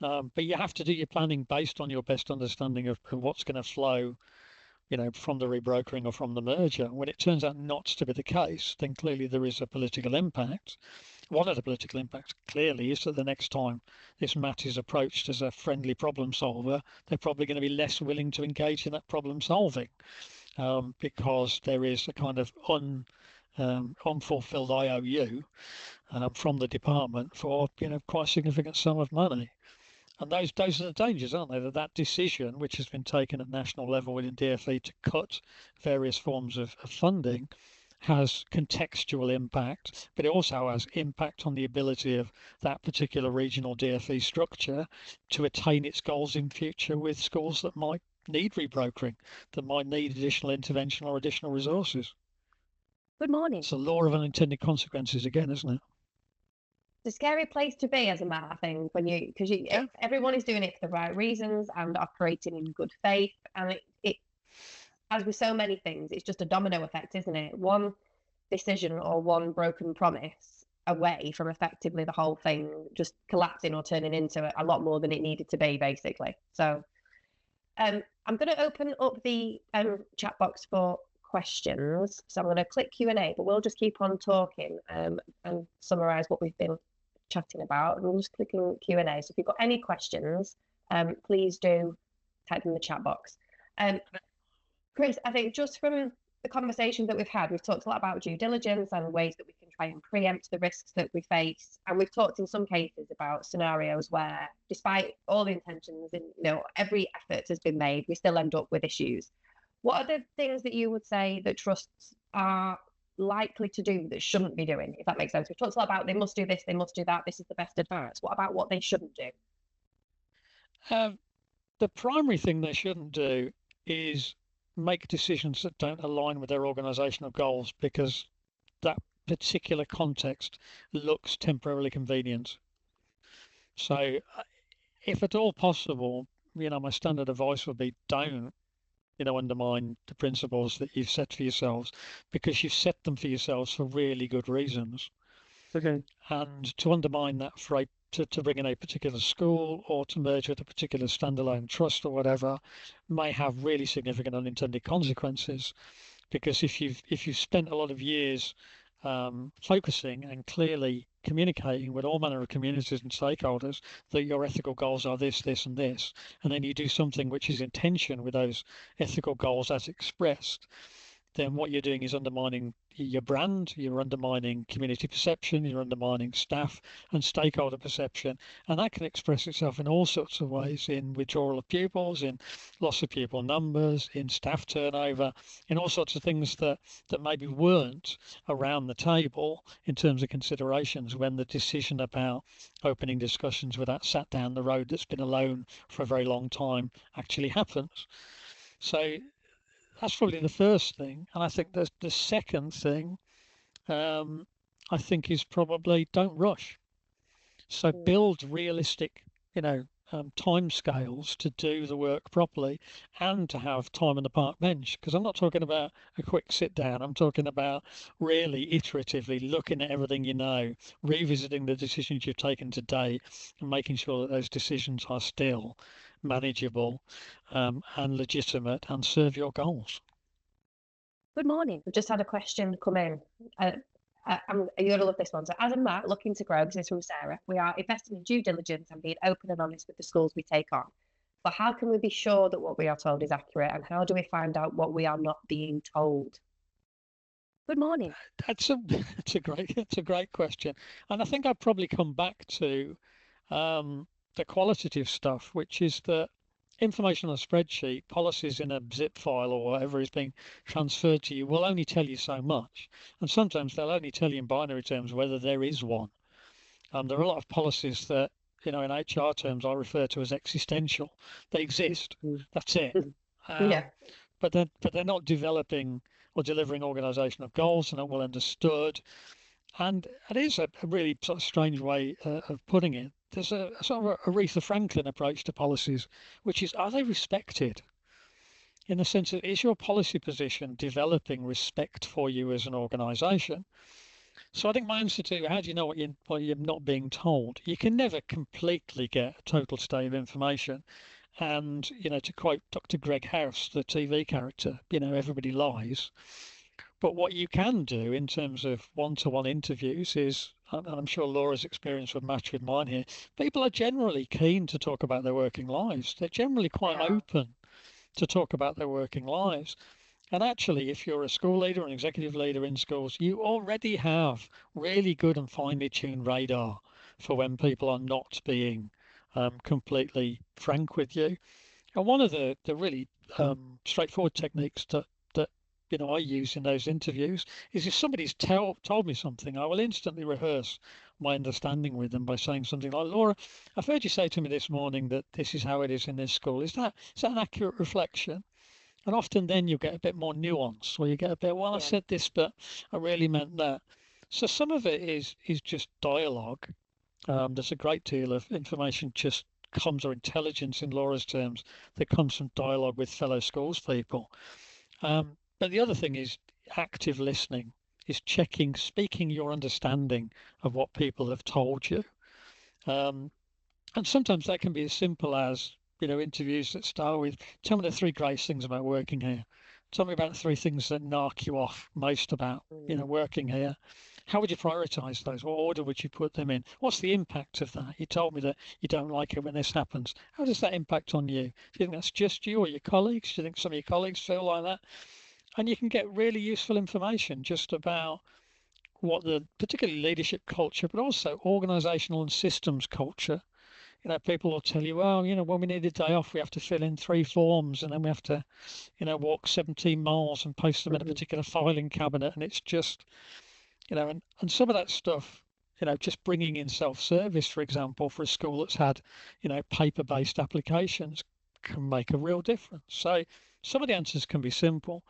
but you have to do your planning based on your best understanding of what's going to flow, from the rebrokering or from the merger. When it turns out not to be the case, then clearly there is a political impact. One of the political impacts clearly is that the next time this MAT is approached as a friendly problem solver, they're probably going to be less willing to engage in that problem solving, because there is a kind of unfulfilled IOU from the department for quite a significant sum of money. And those are the dangers, aren't they? That decision, which has been taken at national level within DfE to cut various forms of funding, has contextual impact, but it also has impact on the ability of that particular regional DfE structure to attain its goals in future with schools that might need rebrokering, that might need additional intervention or additional resources. Good morning. It's the law of unintended consequences again, isn't it? It's a scary place to be as a MAT, I think, because everyone is doing it for the right reasons and operating in good faith, and as with so many things, it's just a domino effect, isn't it? One decision or one broken promise away from effectively the whole thing just collapsing or turning into a lot more than it needed to be, basically. So I'm going to open up the chat box for questions. So I'm going to click Q&A, but we'll just keep on talking and summarise what we've been chatting about. And we'll just click on Q&A. So if you've got any questions, please do type in the chat box. Chris, I think just from the conversation that we've had, we've talked a lot about due diligence and ways that we can try and preempt the risks that we face. And we've talked in some cases about scenarios where, despite all the intentions and every effort has been made, we still end up with issues. What are the things that you would say that trusts are likely to do that shouldn't be doing, if that makes sense? We've talked a lot about they must do this, they must do that, this is the best advice. What about what they shouldn't do? The primary thing they shouldn't do is make decisions that don't align with their organisational goals, because that particular context looks temporarily convenient. So if at all possible, my standard advice would be don't undermine the principles that you've set for yourselves, because you've set them for yourselves for really good reasons. Okay. And to undermine that for to bring in a particular school or to merge with a particular standalone trust or whatever may have really significant unintended consequences. Because if you've spent a lot of years focusing and clearly communicating with all manner of communities and stakeholders that your ethical goals are this, this, and this, and then you do something which is in tension with those ethical goals as expressed, then what you're doing is undermining your brand, you're undermining community perception, you're undermining staff and stakeholder perception. And that can express itself in all sorts of ways, in withdrawal of pupils, in loss of pupil numbers, in staff turnover, in all sorts of things that maybe weren't around the table in terms of considerations when the decision about opening discussions with that sat down the road that's been alone for a very long time actually happens. So that's probably the first thing. And I think the second thing, I think, is probably don't rush. So build realistic, time scales to do the work properly and to have time on the park bench. Because I'm not talking about a quick sit down. I'm talking about really iteratively looking at everything revisiting the decisions you've taken today and making sure that those decisions are still manageable and legitimate and serve your goals. Good morning. We've just had a question come in. You're going to love this one. So, as a MAT looking to grow, this is from Sarah, we are investing in due diligence and being open and honest with the schools we take on. But how can we be sure that what we are told is accurate, and how do we find out what we are not being told? Good morning. That's a great question, and I think I'd probably come back to the qualitative stuff, which is that information on a spreadsheet, policies in a zip file or whatever is being transferred to you will only tell you so much. And sometimes they'll only tell you in binary terms whether there is one. There are a lot of policies that, in HR terms, I refer to as existential. They exist. That's it. Yeah. But they're not developing or delivering organisational goals, and not well understood. And it is a really sort of strange way of putting it. There's a sort of Aretha Franklin approach to policies, which is, are they respected? In the sense of, is your policy position developing respect for you as an organisation? So I think my answer to how do you know what you're not being told? You can never completely get a total state of information. And, to quote Dr. Greg House, the TV character, everybody lies. But what you can do in terms of one-to-one interviews is, and I'm sure Laura's experience would match with mine here, people are generally keen to talk about their working lives. They're generally quite open to talk about their working lives. And actually, if you're a school leader, an executive leader in schools, you already have really good and finely tuned radar for when people are not being completely frank with you. And one of the really straightforward techniques that I use in those interviews is, if somebody's told me something, I will instantly rehearse my understanding with them by saying something like, Laura, I've heard you say to me this morning that this is how it is in this school. Is that an accurate reflection? And often then you'll get a bit more nuance, where you get a bit, well, I said this, but I really meant that. So some of it is just dialogue. There's a great deal of information just comes, or intelligence in Laura's terms, that comes from dialogue with fellow schools people. But the other thing is active listening, is speaking your understanding of what people have told you. And sometimes that can be as simple as, interviews that start with, tell me the three greatest things about working here. Tell me about the three things that knock you off most about, working here. How would you prioritize those? What order would you put them in? What's the impact of that? You told me that you don't like it when this happens. How does that impact on you? Do you think that's just you or your colleagues? Do you think some of your colleagues feel like that? And you can get really useful information just about what the particularly leadership culture, but also organizational and systems culture. People will tell you, well, when we need a day off, we have to fill in 3 forms and then we have to, walk 17 miles and post them in a particular filing cabinet. And it's just, and some of that stuff, just bringing in self-service, for example, for a school that's had, paper-based applications can make a real difference. So some of the answers can be simple.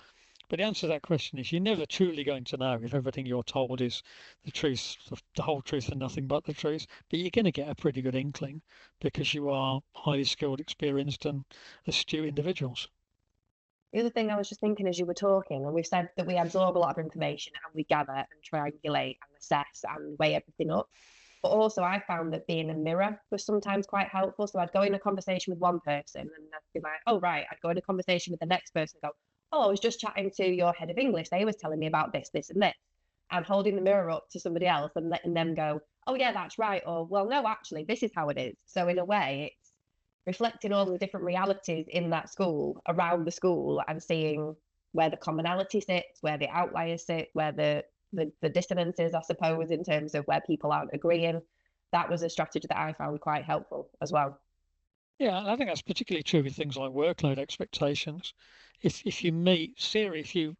But the answer to that question is you're never truly going to know if everything you're told is the truth, the whole truth and nothing but the truth. But you're going to get a pretty good inkling because you are highly skilled, experienced and astute individuals. The other thing I was just thinking as you were talking, and we've said that we absorb a lot of information and we gather and triangulate and assess and weigh everything up. But also I found that being a mirror was sometimes quite helpful. So I'd go in a conversation with one person and I'd be like, oh, right. I'd go in a conversation with the next person and go, oh, I was just chatting to your head of English. They was telling me about this, this and this. And holding the mirror up to somebody else and letting them go, oh, yeah, that's right. Or, well, no, actually, this is how it is. So in a way, it's reflecting all the different realities in that school, around the school, and seeing where the commonality sits, where the outliers sit, where the dissonances, I suppose, in terms of where people aren't agreeing. That was a strategy that I found quite helpful as well. Yeah, and I think that's particularly true with things like workload expectations. If you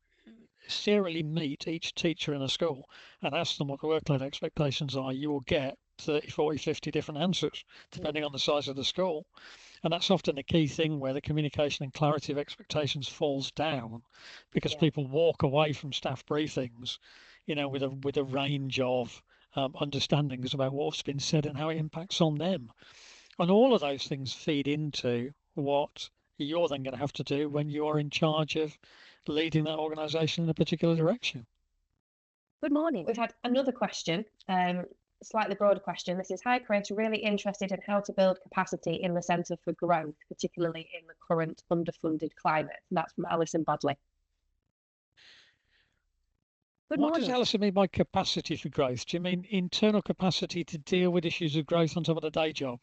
serially meet each teacher in a school and ask them what the workload expectations are, you will get 30, 40, 50 different answers, depending on the size of the school. And that's often the key thing where the communication and clarity of expectations falls down because people walk away from staff briefings, with a range of understandings about what's been said and how it impacts on them. And all of those things feed into what you're then going to have to do when you're in charge of leading that organisation in a particular direction. Good morning. We've had another question, slightly broader question. This is, hi Chris, really interested in how to build capacity in the Centre for Growth, particularly in the current underfunded climate. And that's from Alison Bodley. What does Alison mean by capacity for growth? Do you mean internal capacity to deal with issues of growth on top of the day job?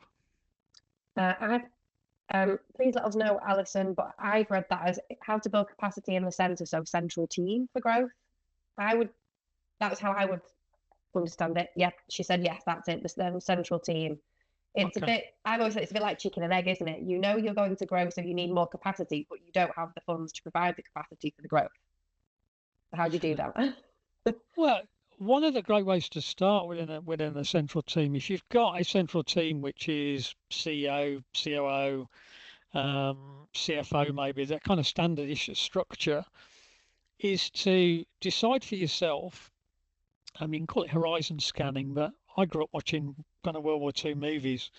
Please let us know, Alison, but I've read that as how to build capacity in the centre, so central team for growth. That's how I would understand it. Yeah, she said yes, that's it. The central team. It's a bit. I've always said it's a bit like chicken and egg, isn't it? You know you're going to grow, so you need more capacity, but you don't have the funds to provide the capacity for the growth. How do you do that? Well, one of the great ways to start within a central team, if you've got a central team which is CEO, COO, CFO, maybe that kind of standard-ish structure, is to decide for yourself. I mean, call it horizon scanning, but I grew up watching kind of World War II movies.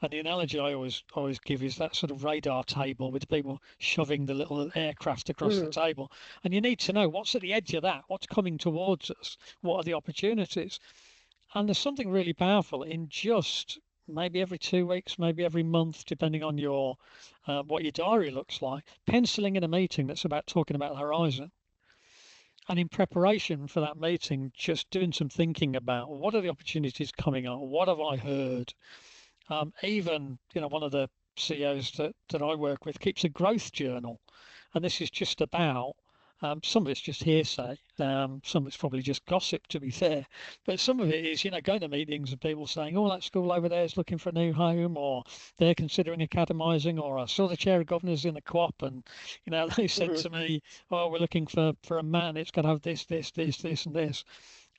And the analogy I always give is that sort of radar table with people shoving the little aircraft across the table. And you need to know what's at the edge of that, what's coming towards us, what are the opportunities. And there's something really powerful in just maybe every 2 weeks, maybe every month, depending on your what your diary looks like, penciling in a meeting that's about talking about the horizon. And in preparation for that meeting, just doing some thinking about what are the opportunities coming up, what have I heard. Even, one of the CEOs that I work with keeps a growth journal. And this is just about, some of it's just hearsay. Some of it's probably just gossip, to be fair. But some of it is, going to meetings and people saying, oh, that school over there is looking for a new home, or they're considering academising, or I saw the chair of governors in the co-op and, they said to me, oh, we're looking for a man. It's got to have this, this, this, this and this.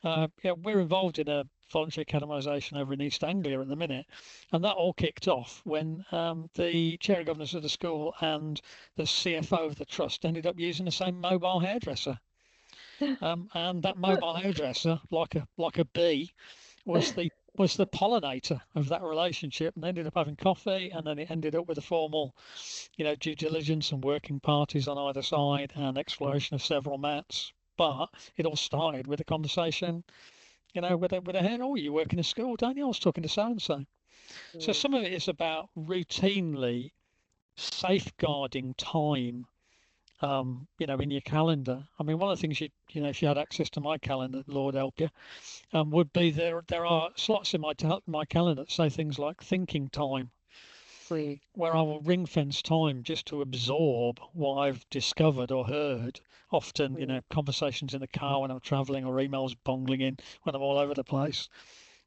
We're involved in a voluntary academisation over in East Anglia at the minute, and that all kicked off when the chair of governors of the school and the CFO of the trust ended up using the same mobile hairdresser, and that mobile hairdresser, like a bee, was the was the pollinator of that relationship, and ended up having coffee, and then it ended up with a formal, due diligence and working parties on either side and exploration of several mats. But it all started with a conversation, with a head, oh, you work in a school, don't you? I was talking to so and so. So some of it is about routinely safeguarding time, in your calendar. I mean, one of the things if you had access to my calendar, Lord help you, would be there are slots in my calendar that say things like thinking time, where I will ring fence time just to absorb what I've discovered or heard. Often, conversations in the car when I'm traveling, or emails bungling in when I'm all over the place,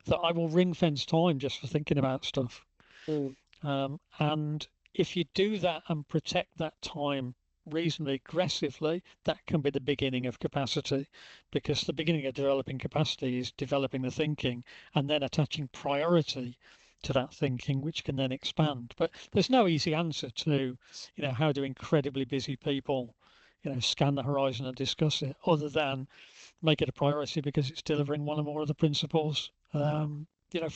that I will ring fence time just for thinking about stuff. And if you do that and protect that time reasonably aggressively, that can be the beginning of capacity, because the beginning of developing capacity is developing the thinking and then attaching priority to that thinking, which can then expand. But there's no easy answer to, how do incredibly busy people, scan the horizon and discuss it, other than make it a priority because it's delivering one or more of the principles, for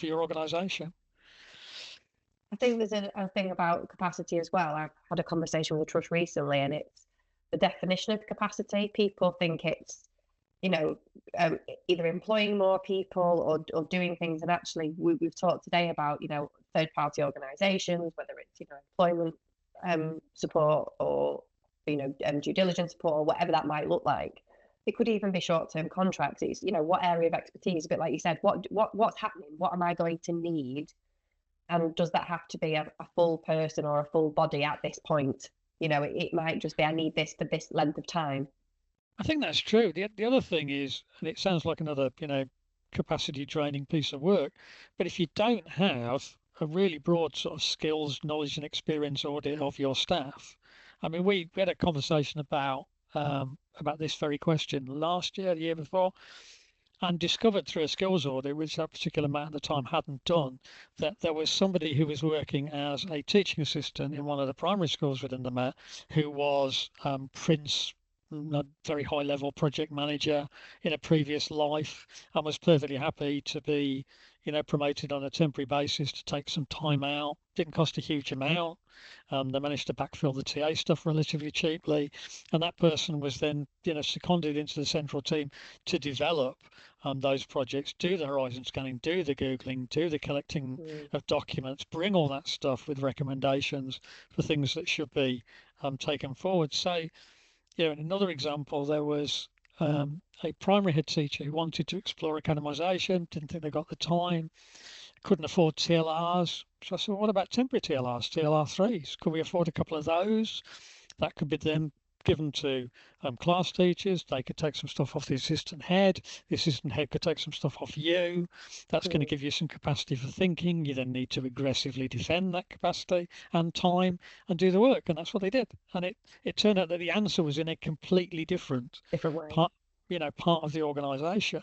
your organisation. I think there's a thing about capacity as well. I've had a conversation with a trust recently, and it's the definition of capacity. People think it's, either employing more people or doing things. And actually, we've talked today about, third-party organisations, whether it's, employment support or, due diligence support, or whatever that might look like. It could even be short-term contracts. It's, what area of expertise, a bit like you said, what's happening? What am I going to need? And does that have to be a full person or a full body at this point? It might just be, I need this for this length of time. I think that's true. The other thing is, and it sounds like another, capacity training piece of work, but if you don't have a really broad sort of skills, knowledge and experience audit of your staff, I mean, we had a conversation about this very question last year, the year before, and discovered through a skills audit, which that particular man at the time hadn't done, that there was somebody who was working as a teaching assistant in one of the primary schools within the Met, who was a very high level project manager in a previous life, and was perfectly happy to be, promoted on a temporary basis to take some time out. Didn't cost a huge amount. They managed to backfill the TA stuff relatively cheaply, and that person was then, seconded into the central team to develop those projects, do the horizon scanning, do the Googling, do the collecting of documents, bring all that stuff with recommendations for things that should be taken forward. So, in another example, there was a primary head teacher who wanted to explore academisation, didn't think they got the time, couldn't afford TLRs. So I said, well, what about temporary TLRs, TLR3s? Could we afford a couple of those? That could be then given to class teachers. They could take some stuff off the assistant head. The assistant head could take some stuff off you. That's going to give you some capacity for thinking. You then need to aggressively defend that capacity and time and do the work. And that's what they did. And it turned out that the answer was in a completely different way. Part of the organisation.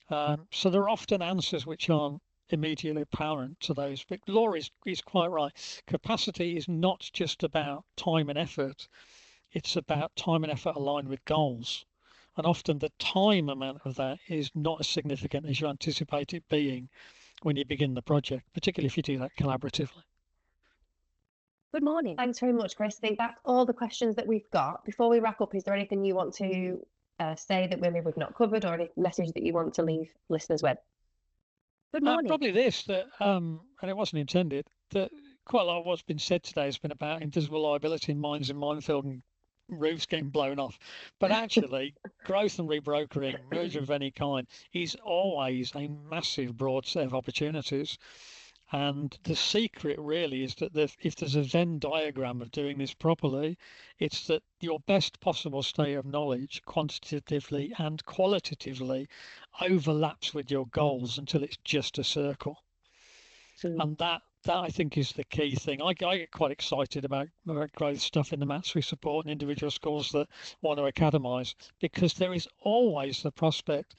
So there are often answers which aren't immediately apparent to those. But Laura is quite right. Capacity is not just about time and effort. It's about time and effort aligned with goals. And often the time amount of that is not as significant as you anticipate it being when you begin the project, particularly if you do that collaboratively. Good morning. Thanks very much, Chris. I think that's all the questions that we've got. Before we wrap up, is there anything you want to say that maybe we've not covered, or any message that you want to leave listeners with? Good morning. Probably this, that, and it wasn't intended, that quite a lot of what's been said today has been about invisible liability in mines and minefield and roofs getting blown off. But actually, growth and rebrokering, merger of any kind, is always a massive broad set of opportunities. And the secret really is that if there's a Venn diagram of doing this properly, it's that your best possible state of knowledge, quantitatively and qualitatively, overlaps with your goals until it's just a circle. And that I think is the key thing. I get quite excited about growth stuff in the MATs we support and individual schools that want to academise, because there is always the prospect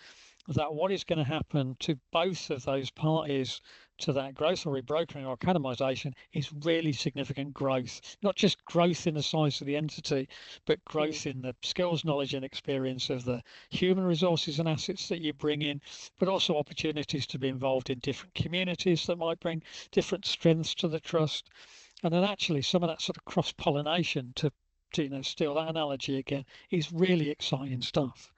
that what is going to happen to both of those parties to that growth or rebrokering or academisation is really significant growth, not just growth in the size of the entity, but growth in the skills, knowledge and experience of the human resources and assets that you bring in, but also opportunities to be involved in different communities that might bring different strengths to the trust. And then actually some of that sort of cross-pollination to steal that analogy again, is really exciting stuff.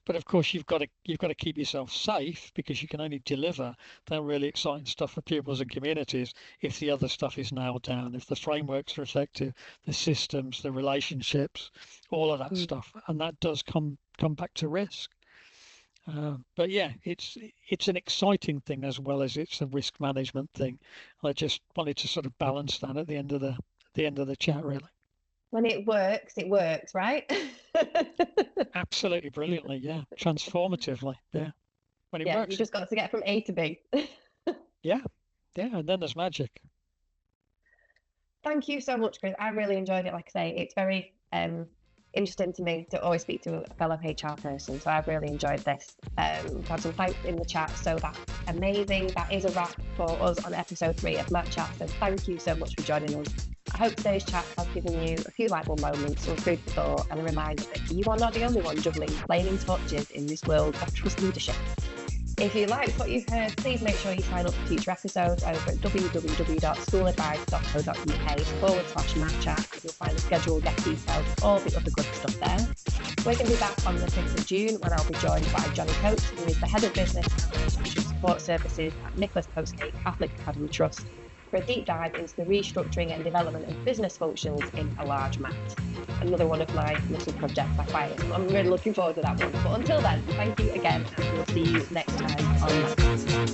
But of course, you've got to keep yourself safe, because you can only deliver that really exciting stuff for pupils and communities if the other stuff is nailed down, if the frameworks are effective, the systems, the relationships, all of that stuff, and that does come back to risk. But yeah, it's an exciting thing as well as it's a risk management thing. I just wanted to sort of balance that at the end of the chat, really. When it works, right? Absolutely brilliantly, yeah. Transformatively, yeah. When it works. You just got to get from A to B. Yeah, and then there's magic. Thank you so much, Chris. I really enjoyed it. Like I say, it's very interesting to me to always speak to a fellow HR person. So I've really enjoyed this. We've had some thanks in the chat, so that's amazing. That is a wrap for us on episode 3 of MATChat. So thank you so much for joining us. I hope today's chat has given you a few light bulb moments, some food for thought, and a reminder that you are not the only one juggling flaming torches in this world of trust leadership. If you liked what you've heard, please make sure you sign up for future episodes over at www.schooladvice.co.uk/MATChat. You'll find the schedule, get details, all the other good stuff there. We're going to be back on the 5th of June when I'll be joined by Johnny Coates, who is the Head of Business and Institution Support Services at Nicholas Postgate Catholic Academy Trust, for a deep dive into the restructuring and development of business functions in a large MAT. Another one of my little projects I find. I'm really looking forward to that one. But until then, thank you again, and we'll see you next time on MAT.